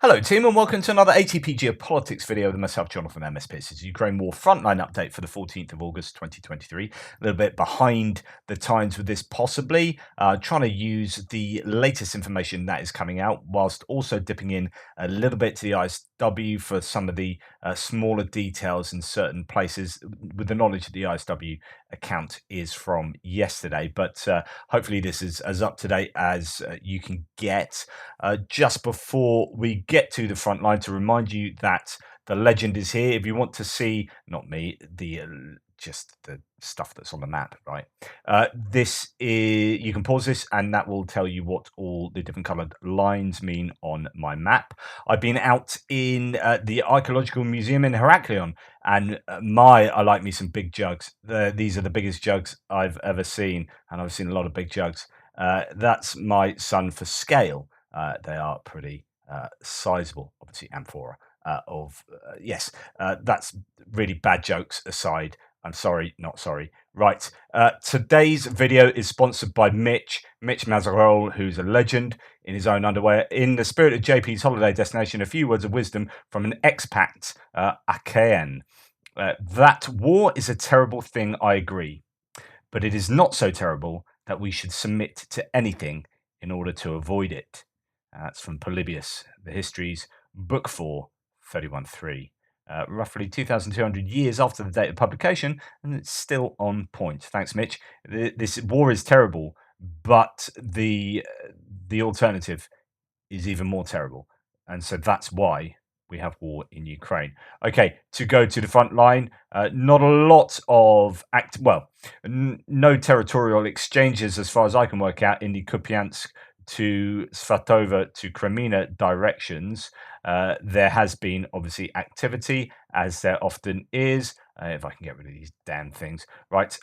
Hello, team, and welcome to another ATP Geopolitics video with myself, Jonathan MSP. This is Ukraine War Frontline update for the 14th of August 2023. A little bit behind the times with this, possibly. Trying to use the latest information that is coming out, whilst also dipping in a little bit to the ISW for some of the smaller details in certain places, with the knowledge that the ISW account is from yesterday. But hopefully, this is as up to date as you can get. Just before we get to the front line, to remind you that the legend is here. If you want to see, not me, the just the stuff that's on the map, right? This is, you can pause this, and that will tell you what all the different coloured lines mean on my map. I've been out in the Archaeological Museum in Heraklion, and I like me some big jugs. These are the biggest jugs I've ever seen, and I've seen a lot of big jugs. That's my son for scale. They are pretty sizable, obviously, amphora yes, that's really bad jokes aside. I'm sorry, not sorry. Right, today's video is sponsored by Mitch Mazarol, who's a legend in his own underwear. In the spirit of JP's holiday destination, a few words of wisdom from an expat, Akayan. That war is a terrible thing, I agree, but it is not so terrible that we should submit to anything in order to avoid it. That's from Polybius, The Histories, Book 4, 31.3. Roughly 2,200 years after the date of publication, and it's still on point. Thanks, Mitch. This war is terrible, but the alternative is even more terrible, and so that's why we have war in Ukraine. Okay, to go to the front line, not a lot of no territorial exchanges as far as I can work out in the Kupyansk to Svatove to Crimea directions. There has been obviously activity, as there often is. If I can get rid of these damn things. Right,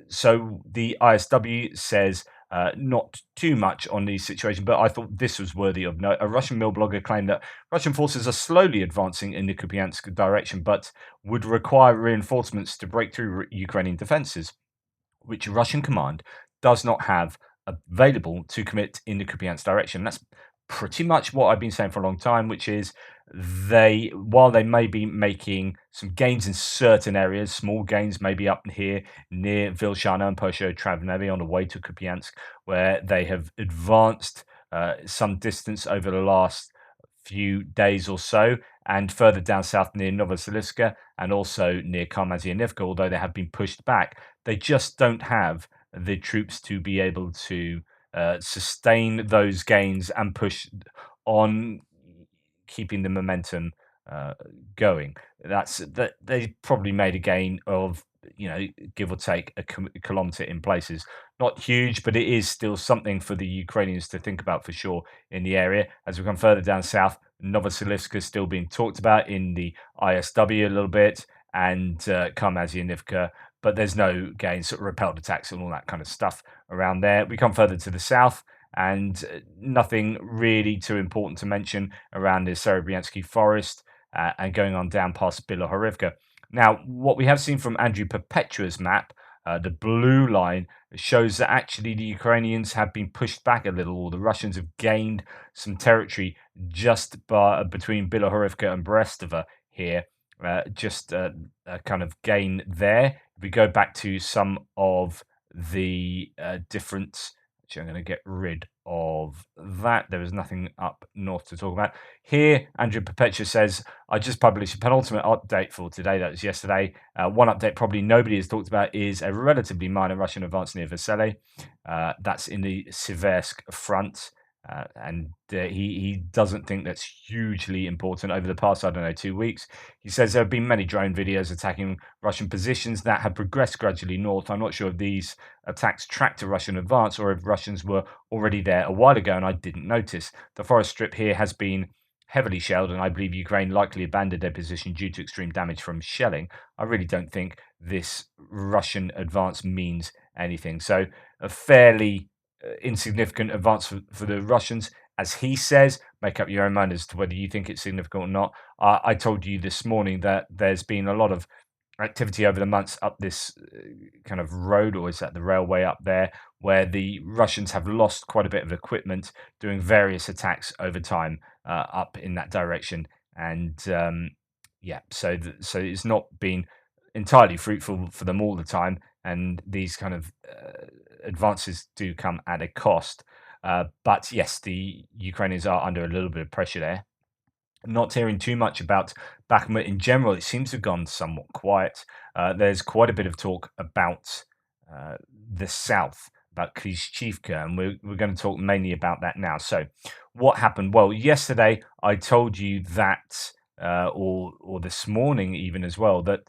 so the ISW says not too much on the situation, but I thought this was worthy of note. A Russian mill blogger claimed that Russian forces are slowly advancing in the Kupyansk direction, but would require reinforcements to break through Ukrainian defenses, which Russian command does not have available to commit in the Kupyansk direction. That's pretty much what I've been saying for a long time, which is while they may be making some gains in certain areas, small gains maybe up here near Vilshana and Posho-Travnevi on the way to Kupyansk, where they have advanced some distance over the last few days or so, and further down south near Novosibirsk and also near Karmazianivka, although they have been pushed back, they just don't have the troops to be able to sustain those gains and push on, keeping the momentum going. That they probably made a gain of, give or take a kilometer in places. Not huge, but it is still something for the Ukrainians to think about for sure in the area. As we come further down south, Novosibirsk is still being talked about in the ISW a little bit, and Karmazianivka, but there's no gains, sort of repelled attacks and all that kind of stuff around there. We come further to the south, and nothing really too important to mention around the Serebryansky forest, and going on down past Bilohorivka. Now, what we have seen from Andrew Perpetua's map, the blue line, shows that actually the Ukrainians have been pushed back a little, or the Russians have gained some territory just between Bilohorivka and Brestova here. Just a kind of gain there. If we go back to some of the different, actually, I'm going to get rid of that. There is nothing up north to talk about. Here, Andrew Perpetua says, I just published a penultimate update for today. That was yesterday. One update probably nobody has talked about is a relatively minor Russian advance near Vesele. That's in the Siversk front. And he doesn't think that's hugely important over the past, 2 weeks. He says there have been many drone videos attacking Russian positions that have progressed gradually north. I'm not sure if these attacks tracked a Russian advance or if Russians were already there a while ago and I didn't notice. The forest strip here has been heavily shelled, and I believe Ukraine likely abandoned their position due to extreme damage from shelling. I really don't think this Russian advance means anything. So a fairly insignificant advance for the Russians, as he says. Make up your own mind as to whether you think it's significant or not. I told you this morning that there's been a lot of activity over the months up this kind of road, or is that the railway up there, where the Russians have lost quite a bit of equipment doing various attacks over time up in that direction. And yeah, so it's not been entirely fruitful for them all the time. And these kind of advances do come at a cost. But yes, the Ukrainians are under a little bit of pressure there. Not hearing too much about Bakhmut in general. It seems to have gone somewhat quiet. There's quite a bit of talk about the south, about Klishchivka, and we're going to talk mainly about that now. So, what happened? Well, yesterday I told you that, or this morning even as well, that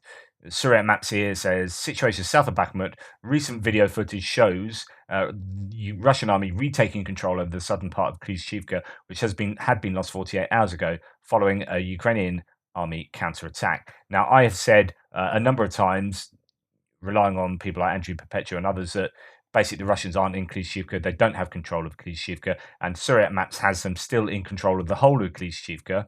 Surya Maps here says situation south of Bakhmut. Recent video footage shows Russian army retaking control over the southern part of Klishchivka, which had been lost 48 hours ago following a Ukrainian army counterattack. Now, I have said a number of times, relying on people like Andrew Perpetua and others, that basically the Russians aren't in Klishchivka. They don't have control of Klishchivka, and Suryat Maps has them still in control of the whole of Klishchivka,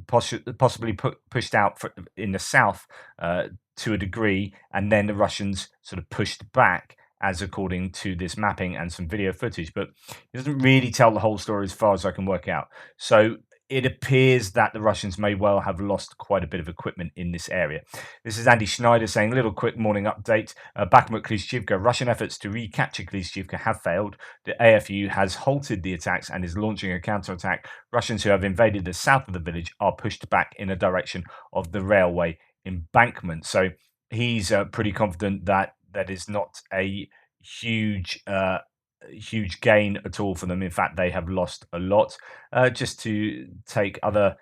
possibly pushed out in the south to a degree, and then the Russians sort of pushed back, as according to this mapping and some video footage. But it doesn't really tell the whole story as far as I can work out. So it appears that the Russians may well have lost quite a bit of equipment in this area. This is Andy Schneider saying, little quick morning update. Bakhmut, Klishchivka. Russian efforts to recapture Klishchivka have failed. The AFU has halted the attacks and is launching a counterattack. Russians who have invaded the south of the village are pushed back in a direction of the railway embankment. So he's pretty confident that that is not a huge huge gain at all for them. In fact, they have lost a lot. Just to take other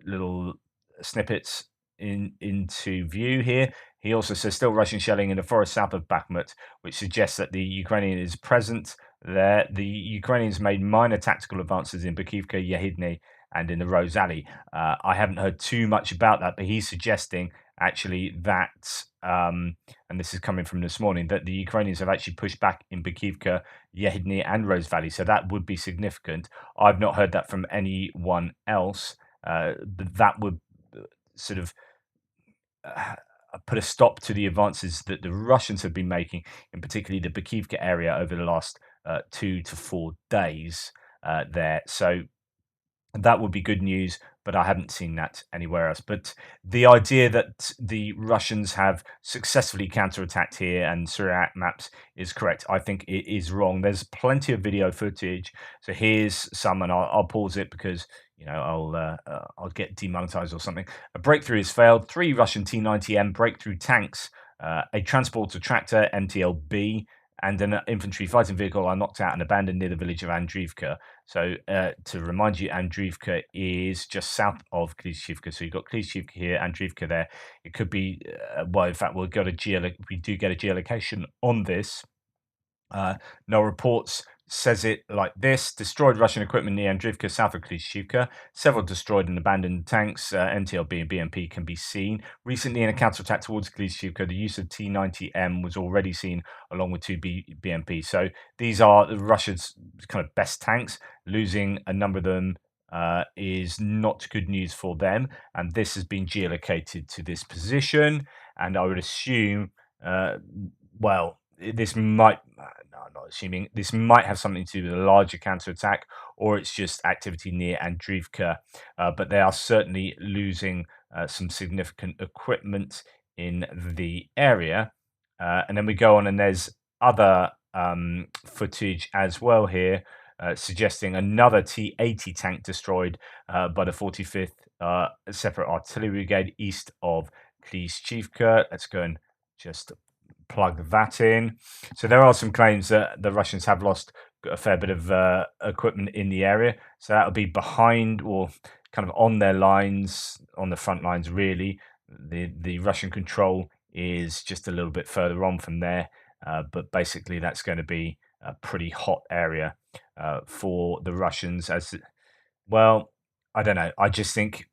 little snippets into view here, he also says still Russian shelling in the forest south of Bakhmut, which suggests that the Ukrainian is present there. The Ukrainians made minor tactical advances in Bakhivka, Yehidny, and in the Rose Alley. I haven't heard too much about that, but he's suggesting actually that, and this is coming from this morning, that the Ukrainians have actually pushed back in Bakhivka, Yehidny, and Rose Valley. So that would be significant. I've not heard that from anyone else. But that would sort of put a stop to the advances that the Russians have been making, in particularly the Bakhivka area, over the last 2 to 4 days there. So that would be good news, but I haven't seen that anywhere else. But the idea that the Russians have successfully counterattacked here and Suryat Maps is correct. I think it is wrong. There's plenty of video footage. So here's some, and I'll pause it because I'll get demonetized or something. A breakthrough has failed. 3 Russian T-90M breakthrough tanks, a transporter tractor MTLB, and an infantry fighting vehicle are knocked out and abandoned near the village of Avdiivka. So to remind you, Avdiivka is just south of Klishchivka. So you've got Klishchivka here, Avdiivka there. It could be, well, in fact, we do get a geolocation on this. No reports says it like this: destroyed Russian equipment near Avdiivka, south of Klishchivka. Several destroyed and abandoned tanks, NTLB and BMP, can be seen. Recently, in a counterattack towards Klishchivka, the use of T-90M was already seen, along with 2 BMP. So these are Russia's kind of best tanks. Losing a number of them is not good news for them, and this has been geolocated to this position. And I would assume, well, this might, no, I'm not assuming, this might have something to do with a larger counterattack, or it's just activity near Avdiivka. But they are certainly losing some significant equipment in the area. And then we go on, and there's other footage as well here, suggesting another T-80 tank destroyed by the 45th Separate Artillery Brigade east of Klishchivka. Let's go and just plug that in. So there are some claims that the Russians have lost a fair bit of equipment in the area. So that would be behind, or kind of on their lines, on the front lines, really. The Russian control is just a little bit further on from there. But basically, that's going to be a pretty hot area for the Russians. As well, I don't know. I think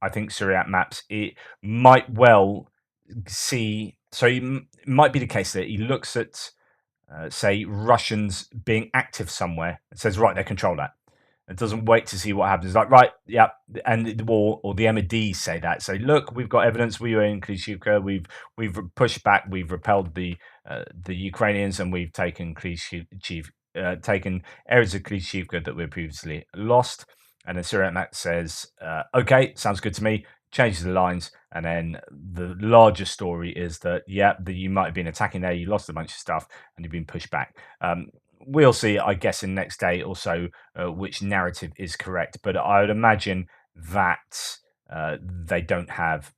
Suryat Maps, it might well see. So it might be the case that he looks at, say, Russians being active somewhere and says, right, they control that. and doesn't wait to see what happens. Like, right, yeah, and or the MOD say that. Say, look, we've got evidence. We were in Klishchiivka. We've pushed back. We've repelled the Ukrainians, and we've taken taken areas of Klishchiivka that were previously lost. And then Syriac says, okay, sounds good to me. Changes the lines, and then the larger story is that you might have been attacking there, you lost a bunch of stuff, and you've been pushed back. We'll see, I guess, in the next day or so, which narrative is correct. But I would imagine that they don't have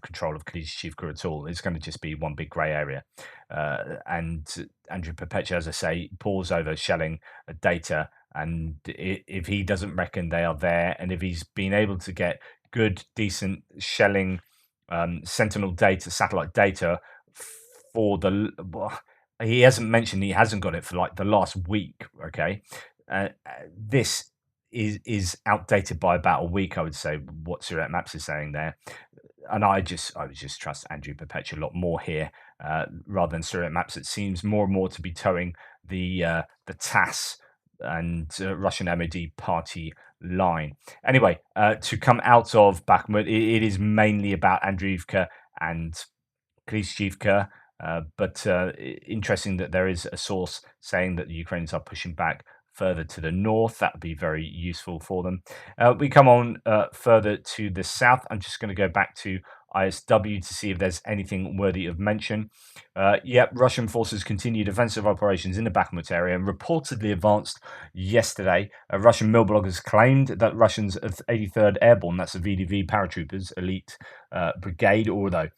control of Klishchiivka at all. It's going to just be one big grey area. And Andrew Perpetua, as I say, pores over shelling data, and if he doesn't reckon they are there, and if he's been able to get good, decent shelling, Sentinel data, satellite data for he hasn't mentioned he hasn't got it for like the last week. Okay, this is outdated by about a week, I would say. What Syriac Maps is saying there, and I would just trust Andrew Perpetua a lot more here rather than Syriac Maps. It seems more and more to be towing the TASS and Russian MOD party line. Anyway, to come out of Bakhmut, it is mainly about Avdiivka and Klishchiivka, but interesting that there is a source saying that the Ukrainians are pushing back further to the north. That would be very useful for them. We come on further to the south. I'm just going to go back to ISW to see if there's anything worthy of mention. Russian forces continue defensive operations in the Bakhmut area and reportedly advanced yesterday. Russian mill bloggers claimed that Russians of 83rd Airborne, that's the VDV paratroopers elite brigade, although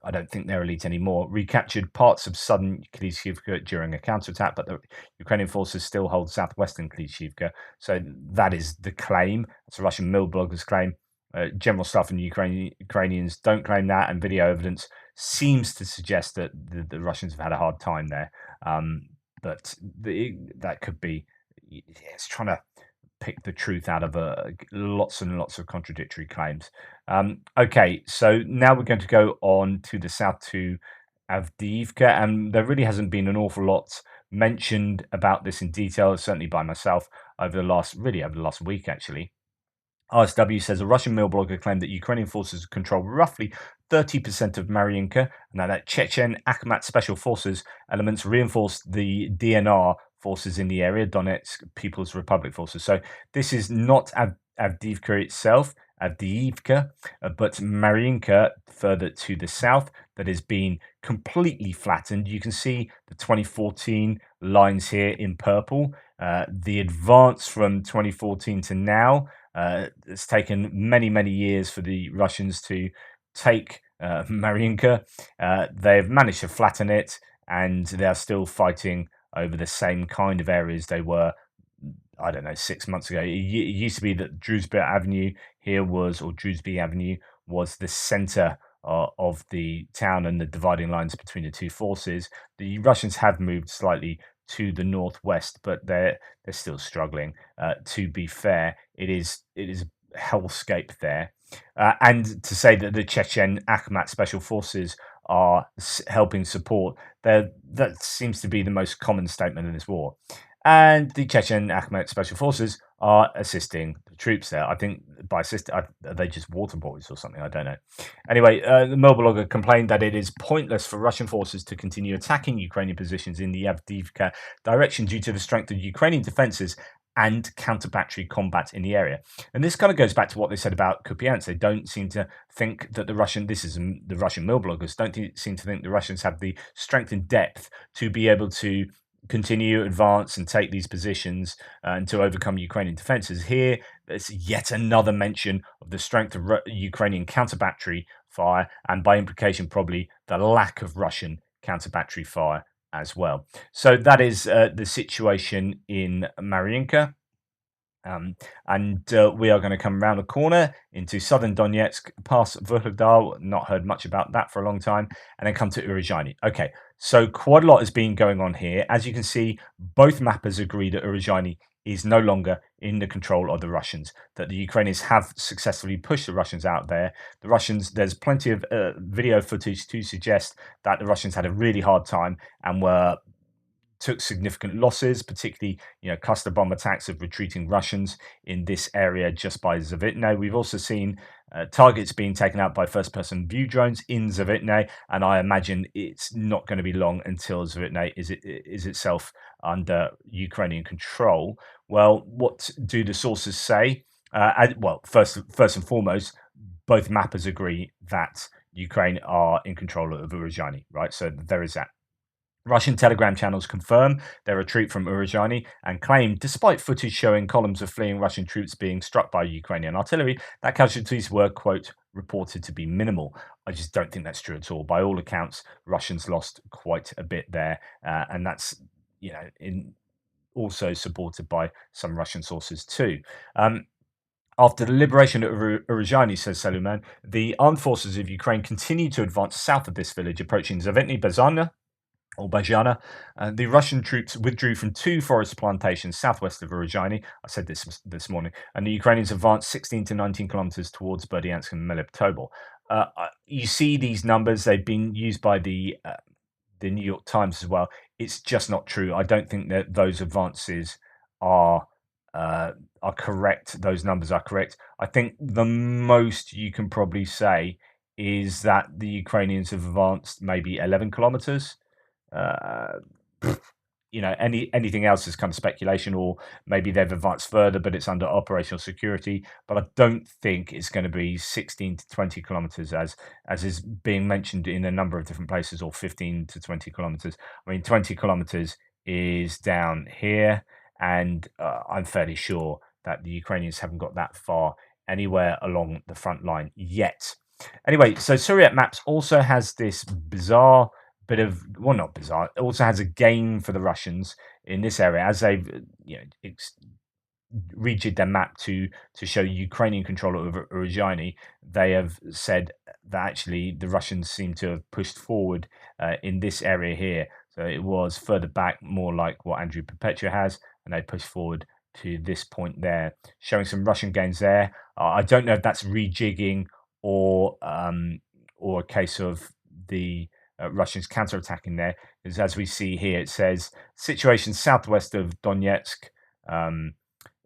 I don't think they're elite anymore, recaptured parts of southern Klishchiivka during a counterattack, but the Ukrainian forces still hold southwestern Klishchiivka. So that is the claim. That's a Russian mill blogger's claim. General staff and Ukrainians don't claim that, and video evidence seems to suggest that the Russians have had a hard time there. But that could be, it's trying to pick the truth out of lots and lots of contradictory claims. Okay, so now we're going to go on to the south to Avdiivka, and there really hasn't been an awful lot mentioned about this in detail, certainly by myself over the last week actually. RSW says a Russian mill blogger claimed that Ukrainian forces control roughly 30% of Marinka, and that Chechen Akhmat Special Forces elements reinforced the DNR forces in the area, Donetsk People's Republic forces. So this is not Avdiivka itself, Avdiivka, but Marinka further to the south that has been completely flattened. You can see the 2014 lines here in purple. The advance from 2014 to now, it's taken many, many years for the Russians to take Marinka. They've managed to flatten it, and they're still fighting over the same kind of areas they were, I don't know, 6 months ago. It used to be that Drewsby Avenue was the center of the town and the dividing lines between the two forces. The Russians have moved slightly to the northwest, but they're still struggling. To be fair, it is a hellscape there. And to say that the Chechen Akhmat Special Forces are helping support, that seems to be the most common statement in this war. And the Chechen Akhmat Special Forces are assisting the troops there. I think by assist, are they just water boys or something? I don't know. Anyway, the mill blogger complained that it is pointless for Russian forces to continue attacking Ukrainian positions in the Avdiivka direction due to the strength of Ukrainian defenses and counter-battery combat in the area. And this kind of goes back to what they said about Kupyansk. They don't seem to think that the Russian mill bloggers don't seem to think the Russians have the strength and depth to be able to continue, advance, and take these positions and to overcome Ukrainian defenses. Here, there's yet another mention of the strength of Ukrainian counter-battery fire, and by implication, probably the lack of Russian counter-battery fire as well. So that is the situation in Marinka. And we are going to come around a corner into southern Donetsk, past Vuhledar, not heard much about that for a long time, and then come to Urozhaine. Okay, so quite a lot has been going on here. As you can see, both mappers agree that Urozhaine is no longer in the control of the Russians, that the Ukrainians have successfully pushed the Russians out there. The Russians, there's plenty of video footage to suggest that the Russians had a really hard time and were took significant losses, particularly cluster bomb attacks of retreating Russians in this area just by Zavitne. We've also seen targets being taken out by first-person view drones in Zavitne, and I imagine it's not going to be long until Zavitne is itself under Ukrainian control. Well, what do the sources say? Well, first and foremost, both mappers agree that Ukraine are in control of Urozhaine, right? So there is that. Russian Telegram channels confirm their retreat from Urozhaine and claim, despite footage showing columns of fleeing Russian troops being struck by Ukrainian artillery, that casualties were, quote, reported to be minimal. I just don't think that's true at all. By all accounts, Russians lost quite a bit there, and that's, also supported by some Russian sources too. After the liberation of Urozhaine, says Saluman, the armed forces of Ukraine continued to advance south of this village, approaching Zavitny Bazarna, or Bajana. The Russian troops withdrew from 2 forest plantations southwest of Urozhaine. I said this morning, and the Ukrainians advanced 16 to 19 kilometers towards Berdyansk and Melitopol. You see these numbers; they've been used by the New York Times as well. It's just not true. I don't think that those advances are correct. Those numbers are correct. I think the most you can probably say is that the Ukrainians have advanced maybe 11 kilometers. Anything else is kind of speculation, or maybe they've advanced further, but it's under operational security. But I don't think it's going to be 16 to 20 kilometers as is being mentioned in a number of different places, or 15 to 20 kilometers. I mean, 20 kilometers is down here, and I'm fairly sure that the Ukrainians haven't got that far anywhere along the front line yet. Anyway, so Syriac Maps also has this bizarre bit of, well, not bizarre, it also has a gain for the Russians in this area as they've rejigged their map to show Ukrainian control over Urozhaine. They have said that actually the Russians seem to have pushed forward in this area here. So it was further back, more like what Andrew Perpetua has, and they pushed forward to this point there, showing some Russian gains there. I don't know if that's rejigging or a case of the Russians counterattacking there, because as we see here, it says situation southwest of Donetsk.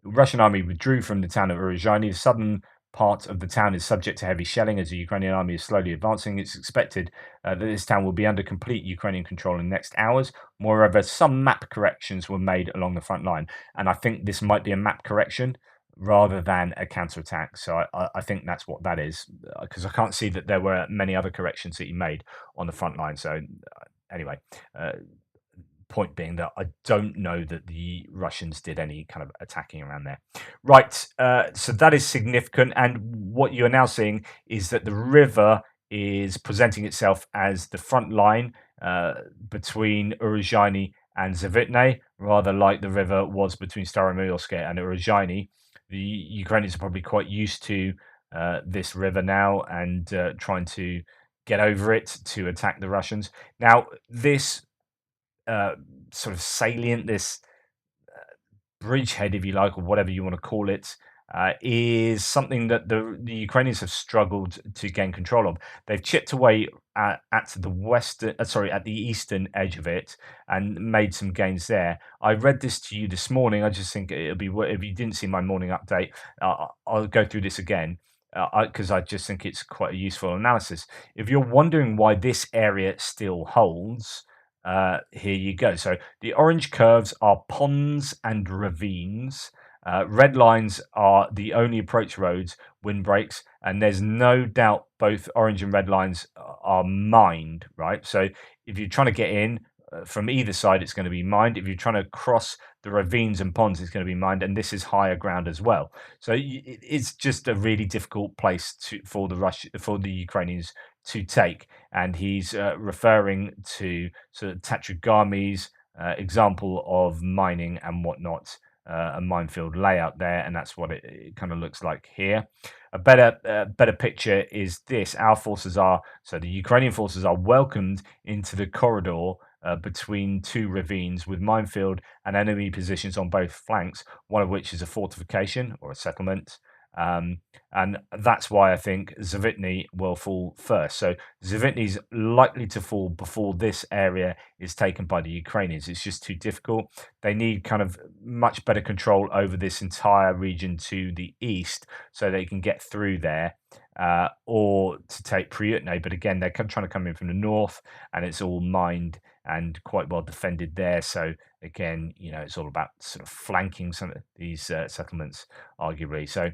Russian army withdrew from the town of Urozhaine. The southern part of the town is subject to heavy shelling as the Ukrainian army is slowly advancing. It's expected that this town will be under complete Ukrainian control in the next hours. Moreover, some map corrections were made along the front line, and I think this might be a map correction rather than a counterattack. So I think that's what that is, because I can't see that there were many other corrections that he made on the front line. So anyway, point being that I don't know that the Russians did any kind of attacking around there. Right, so that is significant. And what you are now seeing is that the river is presenting itself as the front line between Urozhaine and Zavitne, rather like the river was between Staromilske and Urozhaine. The Ukrainians are probably quite used to this river now and trying to get over it to attack the Russians. Now, this sort of salient, this bridgehead, if you like, or whatever you want to call it, is something that the Ukrainians have struggled to gain control of. They've chipped away at the eastern edge of it and made some gains there. I read this to you this morning. I just think it'll be, if you didn't see my morning update, I'll go through this again because I just think it's quite a useful analysis. If you're wondering why this area still holds, here you go. So the orange curves are ponds and ravines. Red lines are the only approach roads, windbreaks, and there's no doubt both orange and red lines are mined, right? So if you're trying to get in from either side, it's going to be mined. If you're trying to cross the ravines and ponds, it's going to be mined, and this is higher ground as well. So it's just a really difficult place for the Ukrainians to take. And he's referring to sort of Tatrugami's example of mining and whatnot. A minefield layout there, and that's what it kind of looks like here. A better picture is this: the Ukrainian forces are welcomed into the corridor between 2 ravines with minefield and enemy positions on both flanks, one of which is a fortification or a settlement. And that's why I think Zavitny will fall first. So Zavitny's likely to fall before this area is taken by the Ukrainians. It's just too difficult. They need kind of much better control over this entire region to the east so they can get through there. Or to take Priyutne, but again, they're trying to come in from the north, and it's all mined and quite well defended there. So again, it's all about sort of flanking some of these settlements, arguably. So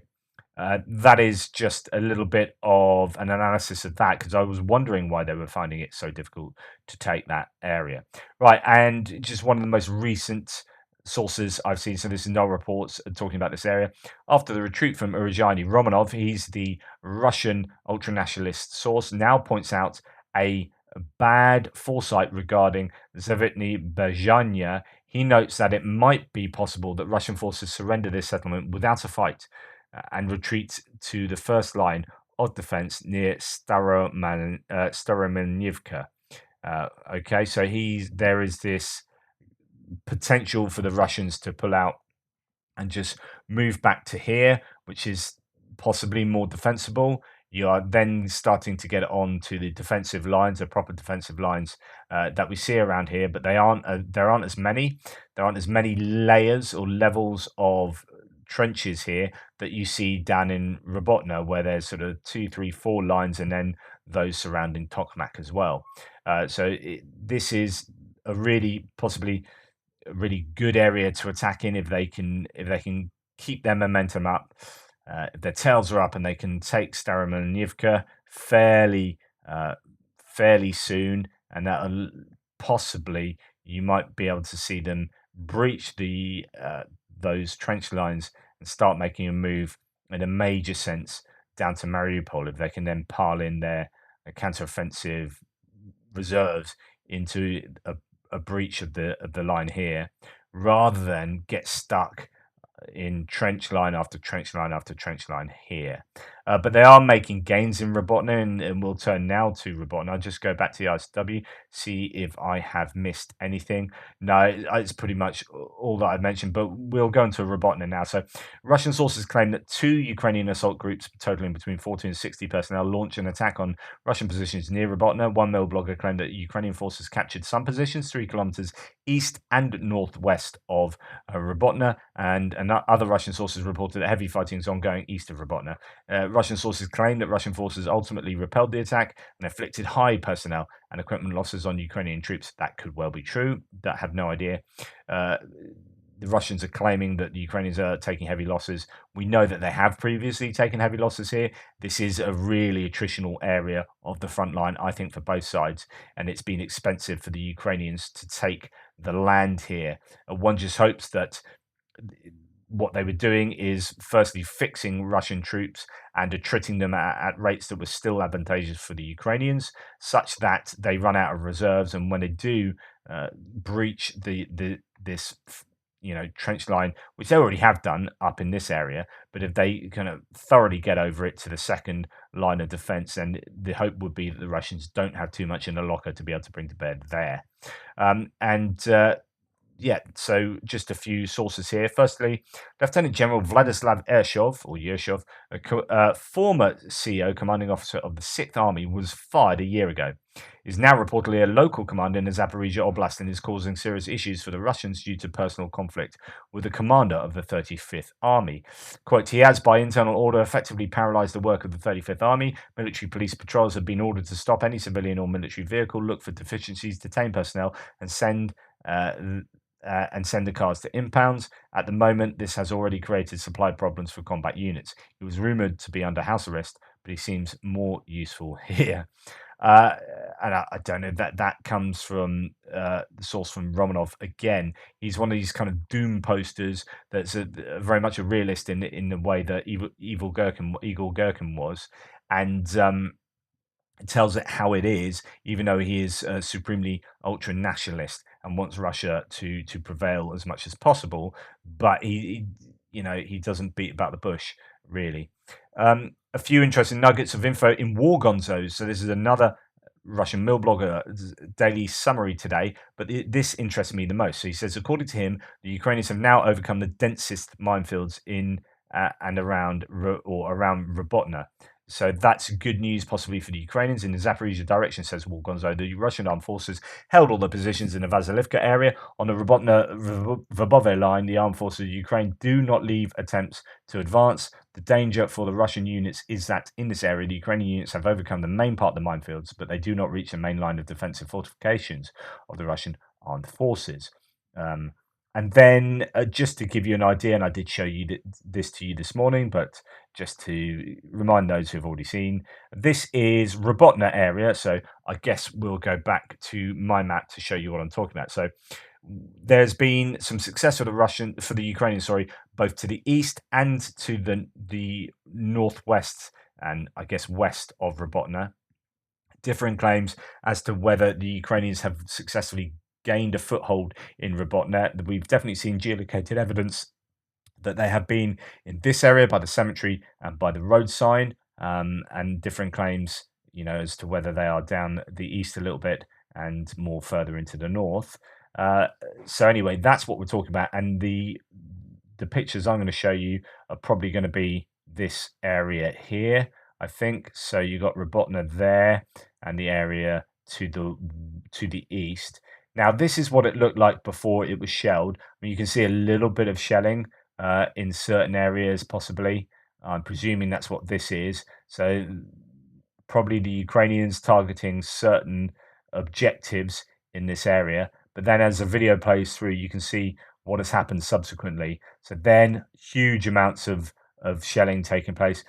that is just a little bit of an analysis of that, because I was wondering why they were finding it so difficult to take that area. Right, and just one of the most recent sources I've seen, so this is no reports talking about this area. After the retreat from Urozhaine, Romanov, he's the Russian ultranationalist source, now points out a bad foresight regarding Zavitny Bezhanya. He notes that it might be possible that Russian forces surrender this settlement without a fight and retreat to the first line of defense near Staromanivka. Okay, so there is this potential for the Russians to pull out and just move back to here, which is possibly more defensible. You are then starting to get on to the defensive lines, the proper defensive lines that we see around here, but they aren't. There aren't as many. There aren't as many layers or levels of trenches here that you see down in Robotyne, where there's sort of 2, 3, 4 lines, and then those surrounding Tokmak as well. This is a really possibly a really good area to attack in if they can keep their momentum up. If their tails are up and they can take Staromanivka fairly soon, and that'll possibly you might be able to see them breach those trench lines and start making a move in a major sense down to Mariupol if they can then pile in their counteroffensive reserves into a breach of the line here, rather than get stuck in trench line after trench line after trench line here. But they are making gains in Robotyne, and we'll turn now to Robotyne. I'll just go back to the ISW, see if I have missed anything. No, it's pretty much all that I've mentioned, but we'll go into Robotyne now. So Russian sources claim that 2 Ukrainian assault groups totaling between 40 and 60 personnel launched an attack on Russian positions near Robotyne. One Mail blogger claimed that Ukrainian forces captured some positions 3 kilometers east and northwest of Robotyne, and other Russian sources reported that heavy fighting is ongoing east of Robotyne. Russian sources claim that Russian forces ultimately repelled the attack and inflicted high personnel and equipment losses on Ukrainian troops. That could well be true. That have no idea. The Russians are claiming that the Ukrainians are taking heavy losses. We know that they have previously taken heavy losses here. This is a really attritional area of the front line, I think, for both sides, and it's been expensive for the Ukrainians to take the land here. One just hopes that what they were doing is firstly fixing Russian troops and attriting them at rates that were still advantageous for the Ukrainians, such that they run out of reserves, and when they do breach this trench line, which they already have done up in this area, but if they kind of thoroughly get over it to the second line of defense, then the hope would be that the Russians don't have too much in the locker to be able to bring to bear there. Yeah, so just a few sources here. Firstly, Lieutenant General Vladislav Yershov, a former CEO, commanding officer of the 6th Army, was fired a year ago. He's now reportedly a local commander in the Zaporizhia Oblast and is causing serious issues for the Russians due to personal conflict with the commander of the 35th Army. Quote, he has, by internal order, effectively paralyzed the work of the 35th Army. Military police patrols have been ordered to stop any civilian or military vehicle, look for deficiencies, detain personnel, and send the cars to impounds. At the moment, this has already created supply problems for combat units. He was rumored to be under house arrest, but he seems more useful here. And I don't know, that comes from the source from Romanov again. He's one of these kind of doom posters that's very much a realist in the way that Igor Gherkin was, and tells it how it is, even though he is supremely ultra nationalist and wants Russia to prevail as much as possible. But he doesn't beat about the bush really. A few interesting nuggets of info in War Gonzos. So this is another Russian mill blogger daily summary today, but this interests me the most. So he says, according to him, the Ukrainians have now overcome the densest minefields in and around Robotyne. So that's good news, possibly for the Ukrainians. In the Zaporizhia direction, says War Gonzo, the Russian armed forces held all the positions in the Vasilivka area. On the Robotyne-Verbove line, the armed forces of Ukraine do not leave attempts to advance. The danger for the Russian units is that in this area, the Ukrainian units have overcome the main part of the minefields, but they do not reach the main line of defensive fortifications of the Russian armed forces. And then, just to give you an idea, and I did show you this to you this morning, but just to remind those who've already seen, this is Robotyne area. So I guess we'll go back to my map to show you what I'm talking about. So there's been some success for the Ukrainians, sorry, both to the east and to the northwest and I guess west of Robotyne. Differing claims as to whether the Ukrainians have successfully gained a foothold in Robotyne. We've definitely seen geolocated evidence that they have been in this area by the cemetery and by the road sign, and different claims, as to whether they are down the east a little bit and more further into the north. So anyway, that's what we're talking about, and the pictures I'm going to show you are probably going to be this area here, I think. So you got Robotyne there, and the area to the east. Now this is what it looked like before it was shelled. I mean, you can see a little bit of shelling in certain areas, possibly. I'm presuming that's what this is. So probably the Ukrainians targeting certain objectives in this area. But then as the video plays through, you can see what has happened subsequently. So then huge amounts of shelling taking place.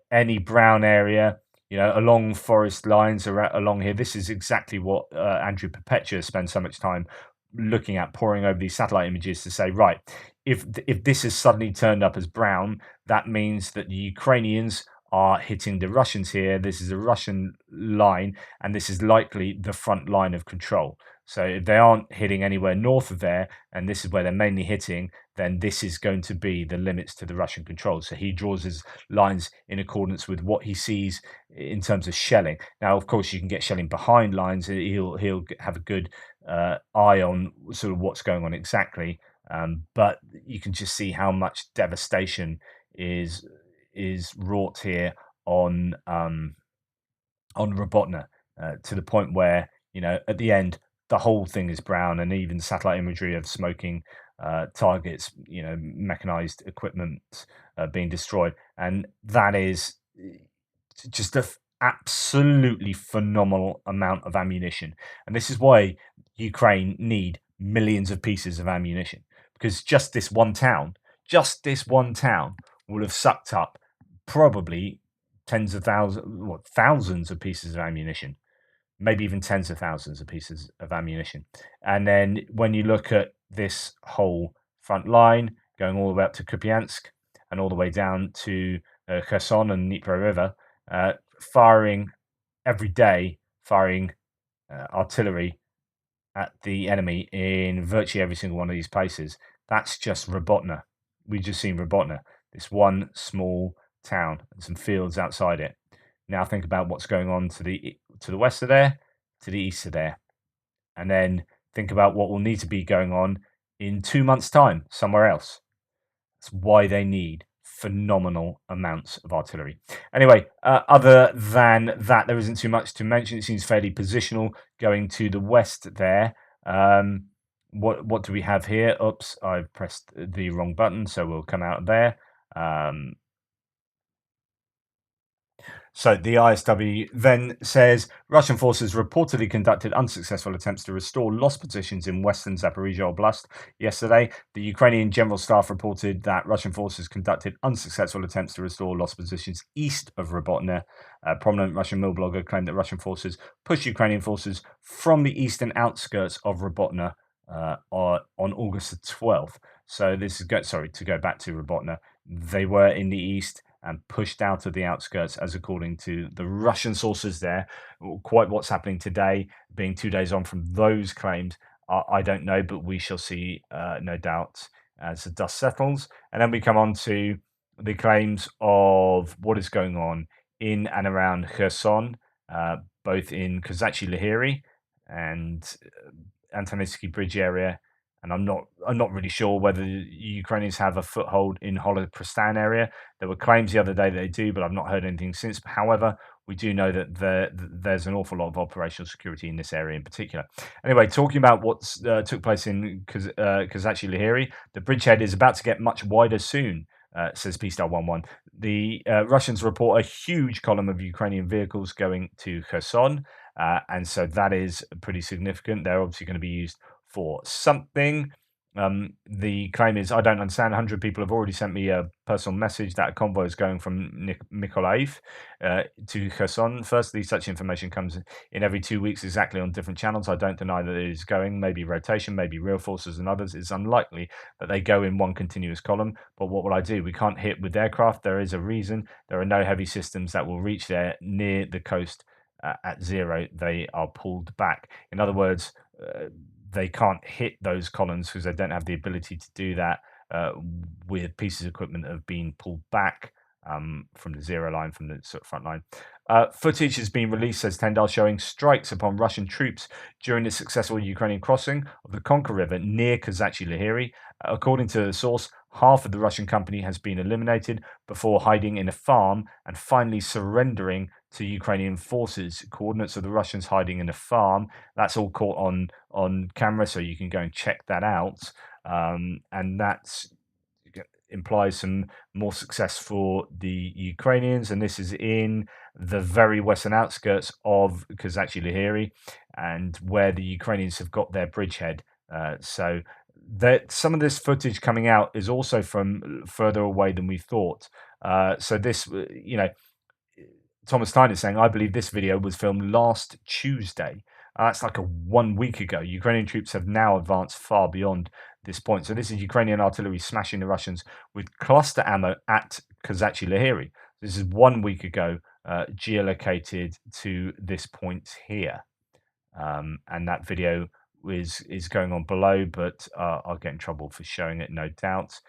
Any brown area, along forest lines along here. This is exactly what Andrew Perpetua spends so much time looking at, poring over these satellite images to say, right, if this has suddenly turned up as brown, that means that the Ukrainians are hitting the Russians here. This is a Russian line, and this is likely the front line of control. So if they aren't hitting anywhere north of there, and this is where they're mainly hitting, then this is going to be the limits to the Russian control. So he draws his lines in accordance with what he sees in terms of shelling. Now, of course, you can get shelling behind lines. He'll have a good eye on sort of what's going on exactly. But you can just see how much devastation is wrought here on Robotyne, to the point where, at the end the whole thing is brown, and even satellite imagery of smoking targets, mechanized equipment being destroyed, and that is just a absolutely phenomenal amount of ammunition. And this is why Ukraine need millions of pieces of ammunition, because just this one town will have sucked up probably tens of thousands of pieces of ammunition, maybe even tens of thousands of pieces of ammunition. And then when you look at this whole front line going all the way up to Kupyansk and all the way down to Kherson and Dnipro River, firing every day, firing artillery at the enemy in virtually every single one of these places. That's just Robotyne. We've just seen Robotyne, this one small town and some fields outside it. Now think about what's going on to the west of there, to the east of there, and then think about what will need to be going on in 2 months' time somewhere else. That's why they need phenomenal amounts of artillery. Anyway, other than that, there isn't too much to mention. It seems fairly positional going to the west there. What do we have here? Oops, I've pressed the wrong button, so we'll come out of there. So the ISW then says Russian forces reportedly conducted unsuccessful attempts to restore lost positions in western Zaporizhia Oblast yesterday. The Ukrainian General Staff reported that Russian forces conducted unsuccessful attempts to restore lost positions east of Robotyne. A prominent Russian mill blogger claimed that Russian forces pushed Ukrainian forces from the eastern outskirts of Robotyne on August the 12th. So this is to go back to Robotyne. They were in the east and pushed out of the outskirts, as according to the Russian sources there. Quite what's happening today, being 2 days on from those claims, I don't know, but we shall see, no doubt, as the dust settles. And then we come on to the claims of what is going on in and around Kherson, both in Kozachi Lahiri and Antonivsky Bridge area, and I'm not really sure whether the Ukrainians have a foothold in Holodpristan area. There were claims the other day that they do, but I've not heard anything since. However, we do know that there's an awful lot of operational security in this area in particular. Anyway, talking about what's took place in Kazachi Lahiri, the bridgehead is about to get much wider soon, says P*11. The Russians report a huge column of Ukrainian vehicles going to Kherson, and so that is pretty significant. They're obviously going to be used for something. The claim is, I don't understand. 100 people have already sent me a personal message that a convoy is going from Mykolaiv to Kherson. Firstly, such information comes in every 2 weeks exactly on different channels. I don't deny that it is going, maybe rotation, maybe real forces and others. It's unlikely that they go in one continuous column. But what will I do? We can't hit with aircraft. There is a reason. There are no heavy systems that will reach there near the coast at zero. They are pulled back. In other words, they can't hit those columns because they don't have the ability to do that with pieces of equipment that have been pulled back from the zero line, from the sort of front line. Footage has been released, says Tendal, showing strikes upon Russian troops during the successful Ukrainian crossing of the Konka River near Kazachi Lahiri. According to the source, half of the Russian company has been eliminated before hiding in a farm and finally surrendering to Ukrainian forces. Coordinates of the Russians hiding in a farm. That's all caught on camera, so you can go and check that out. And that's implies some more success for the Ukrainians, and this is in the very western outskirts of Kazachi Lahiri, and where the Ukrainians have got their bridgehead. So that some of this footage coming out is also from further away than we thought. So this, Thomas Tyne is saying, I believe this video was filmed last Tuesday. That's like 1 week ago. Ukrainian troops have now advanced far beyond this point. So this is Ukrainian artillery smashing the Russians with cluster ammo at Kazachi Lahiri. This is 1 week ago, geolocated to this point here. And that video is going on below, but I'll get in trouble for showing it, no doubt.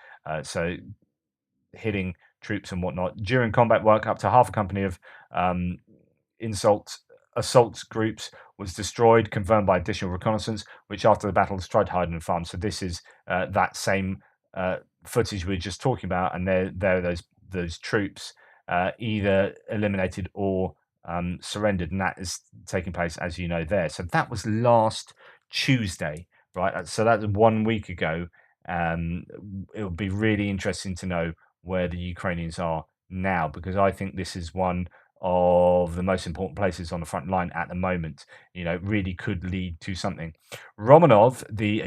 So hitting troops and whatnot during combat work, up to half a company of assault groups was destroyed, confirmed by additional reconnaissance, which after the battles tried to hide in a farm. So this is that same footage we were just talking about, and there are those troops either eliminated or surrendered, and that is taking place, as you know, there. So that was last Tuesday, right? So that's 1 week ago. It will be really interesting to know where the Ukrainians are now, because I think this is one of the most important places on the front line at the moment. Really could lead to something. Romanov, the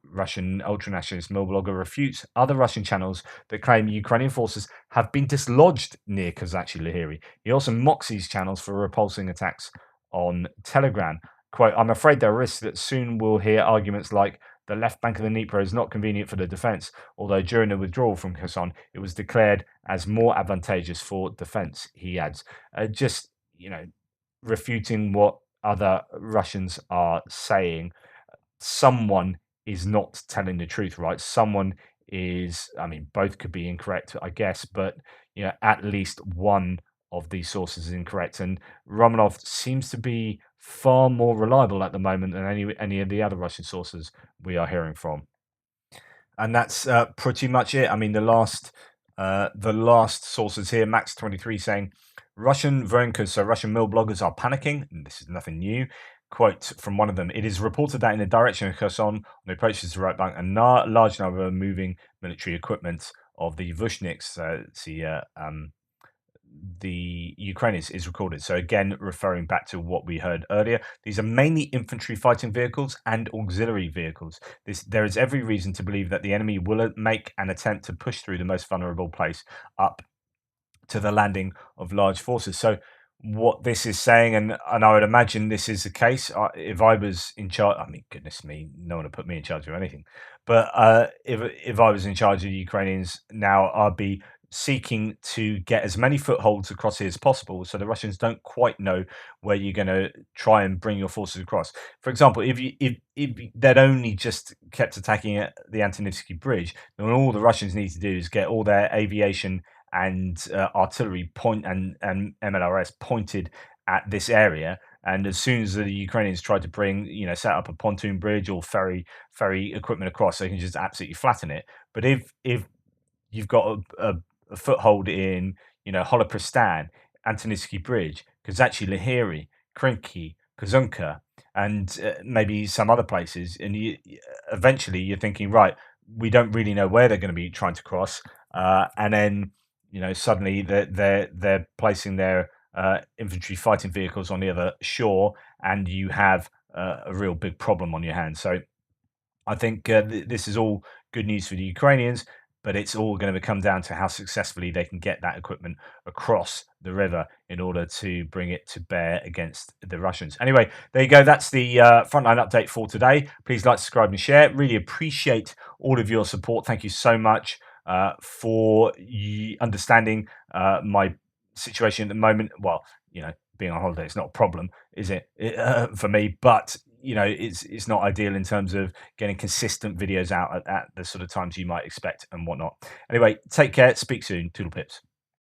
Russian ultranationalist mill blogger, refutes other Russian channels that claim Ukrainian forces have been dislodged near Kazachi Lahiri. He also mocks these channels for repulsing attacks on Telegram. Quote, I'm afraid there are risks that soon we'll hear arguments like the left bank of the Dnieper is not convenient for the defense, although during the withdrawal from Kherson, it was declared as more advantageous for defense, he adds. Just, refuting what other Russians are saying. Someone is not telling the truth, right? Someone is, both could be incorrect, I guess, but, at least one of these sources is incorrect. And Romanov seems to be far more reliable at the moment than any of the other Russian sources we are hearing from. And that's pretty much it. The last sources here, Max23 saying Russian Vernkas, so Russian mill bloggers are panicking. And this is nothing new. Quote from one of them: it is reported that in the direction of Kherson, on the approaches to the right bank, a large number of moving military equipment of the Vushniks, the Ukrainians, is recorded. So again, referring back to what we heard earlier, these are mainly infantry fighting vehicles and auxiliary vehicles. There is every reason to believe that the enemy will make an attempt to push through the most vulnerable place up to the landing of large forces. So what this is saying, and I would imagine this is the case, if I was in charge, goodness me, no one would put me in charge of anything, but if I was in charge of the Ukrainians now, I'd be seeking to get as many footholds across here as possible, so the Russians don't quite know where you're going to try and bring your forces across. For example, if they'd only just kept attacking at the Antonivsky Bridge, then all the Russians need to do is get all their aviation and artillery and MLRS pointed at this area, And as soon as the Ukrainians tried to set up a pontoon bridge or ferry equipment across, they can just absolutely flatten it. But if you've got a foothold in, Holopristan, Antonivsky Bridge, Kazachi Lahiri, Krinky, Kazunka, and maybe some other places, and eventually you're thinking, right, we don't really know where they're going to be trying to cross, and then suddenly they're placing their infantry fighting vehicles on the other shore, and you have a real big problem on your hands. So I think this is all good news for the Ukrainians, but it's all going to come down to how successfully they can get that equipment across the river in order to bring it to bear against the Russians. Anyway, there you go. That's the Frontline update for today. Please like, subscribe, and share. Really appreciate all of your support. Thank you so much for understanding my situation at the moment. Well, being on holiday is not a problem, is it, for me? But it's not ideal in terms of getting consistent videos out at the sort of times you might expect and whatnot. Anyway, take care. Speak soon. Toodle pips.